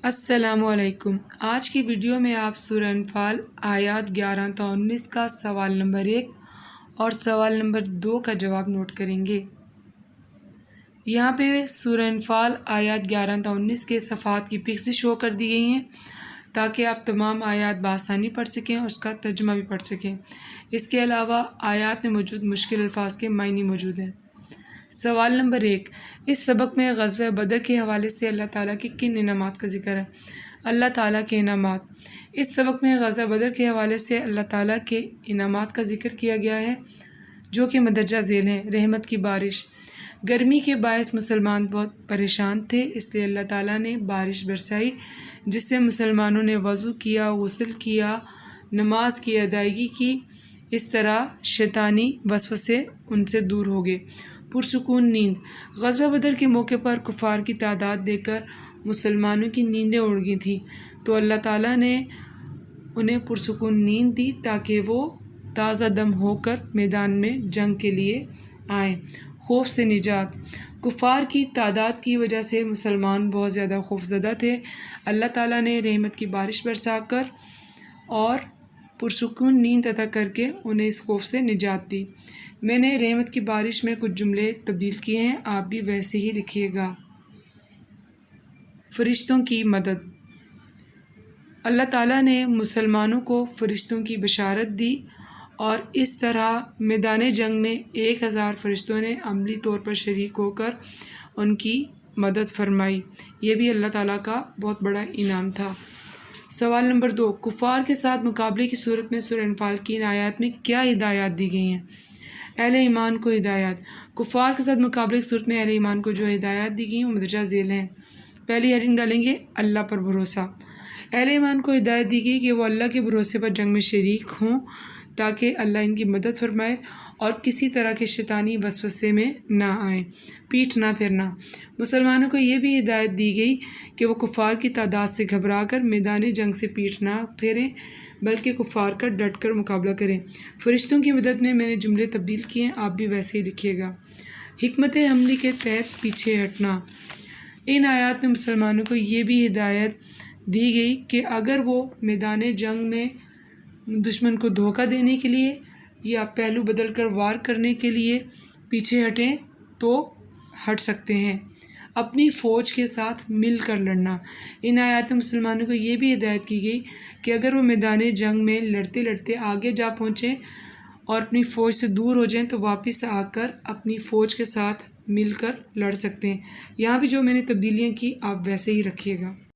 السلام علیکم۔ آج کی ویڈیو میں آپ سورہ انفال آیات 11 تا 19 کا سوال نمبر 1 اور سوال نمبر 2 کا جواب نوٹ کریں گے۔ یہاں پہ سورہ انفال آیات 11 تا 19 کے صفحات کی پکس بھی شو کر دی گئی ہیں تاکہ آپ تمام آیات بآسانی پڑھ سکیں اور اس کا ترجمہ بھی پڑھ سکیں۔ اس کے علاوہ آیات میں موجود مشکل الفاظ کے معنی موجود ہیں۔ سوال نمبر 1، اس سبق میں غزوہ بدر کے حوالے سے اللہ تعالیٰ کی کن انعامات کا ذکر ہے؟ اللہ تعالیٰ کے انعامات۔ اس سبق میں غزوہ بدر کے حوالے سے اللہ تعالیٰ کے انعامات کا ذکر کیا گیا ہے جو کہ مندرجہ ذیل ہیں۔ رحمت کی بارش۔ گرمی کے باعث مسلمان بہت پریشان تھے، اس لیے اللہ تعالیٰ نے بارش برسائی جس سے مسلمانوں نے وضو کیا، غسل کیا، نماز کی ادائیگی کی۔ اس طرح شیطانی وسوسے ان سے دور ہو گئے۔ پرسکون نیند۔ غزوہ بدر کے موقع پر کفار کی تعداد دیکھ کر مسلمانوں کی نیندیں اڑ گئی تھیں، تو اللہ تعالیٰ نے انہیں پرسکون نیند دی تاکہ وہ تازہ دم ہو کر میدان میں جنگ کے لیے آئیں۔ خوف سے نجات۔ کفار کی تعداد کی وجہ سے مسلمان بہت زیادہ خوف زدہ تھے۔ اللہ تعالیٰ نے رحمت کی بارش برسا کر اور پرسکون نیند عطا کر کے انہیں اس خوف سے نجات دی۔ میں نے رحمت کی بارش میں کچھ جملے تبدیل کیے ہیں، آپ بھی ویسے ہی لکھیے گا۔ فرشتوں کی مدد۔ اللہ تعالیٰ نے مسلمانوں کو فرشتوں کی بشارت دی اور اس طرح میدان جنگ میں 1000 فرشتوں نے عملی طور پر شریک ہو کر ان کی مدد فرمائی۔ یہ بھی اللہ تعالیٰ کا بہت بڑا انعام تھا۔ سوال نمبر 2، کفار کے ساتھ مقابلے کی صورت میں سورہ انفال کی ان آیات میں کیا ہدایات دی گئی ہیں؟ اہل ایمان کو ہدایات۔ کفار کے ساتھ مقابلے کی صورت میں اہل ایمان کو جو ہدایات دی گئی ہیں وہ مندرجہ ذیل ہیں۔ پہلی ہیڈنگ ڈالیں گے اللہ پر بھروسہ۔ اہل ایمان کو ہدایت دی گئی کہ وہ اللہ کے بھروسے پر جنگ میں شریک ہوں تاکہ اللہ ان کی مدد فرمائے اور کسی طرح کے شیطانی وسوسے میں نہ آئیں۔ پیٹھ نہ پھرنا۔ مسلمانوں کو یہ بھی ہدایت دی گئی کہ وہ کفار کی تعداد سے گھبرا کر میدان جنگ سے پیٹھ نہ پھیریں بلکہ کفار کا ڈٹ کر مقابلہ کریں۔ فرشتوں کی مدد میں نے جملے تبدیل کیے ہیں، آپ بھی ویسے ہی لکھیے گا۔ حکمت عملی کے تحت پیچھے ہٹنا۔ ان آیات میں مسلمانوں کو یہ بھی ہدایت دی گئی کہ اگر وہ میدان جنگ میں دشمن کو دھوکہ دینے کے لیے یا پہلو بدل کر وار کرنے کے لیے پیچھے ہٹیں تو ہٹ سکتے ہیں۔ اپنی فوج کے ساتھ مل کر لڑنا۔ ان آیات میں مسلمانوں کو یہ بھی ہدایت کی گئی کہ اگر وہ میدان جنگ میں لڑتے لڑتے آگے جا پہنچیں اور اپنی فوج سے دور ہو جائیں تو واپس آ کر اپنی فوج کے ساتھ مل کر لڑ سکتے ہیں۔ یہاں بھی جو میں نے تبدیلیاں کی آپ ویسے ہی رکھیے گا۔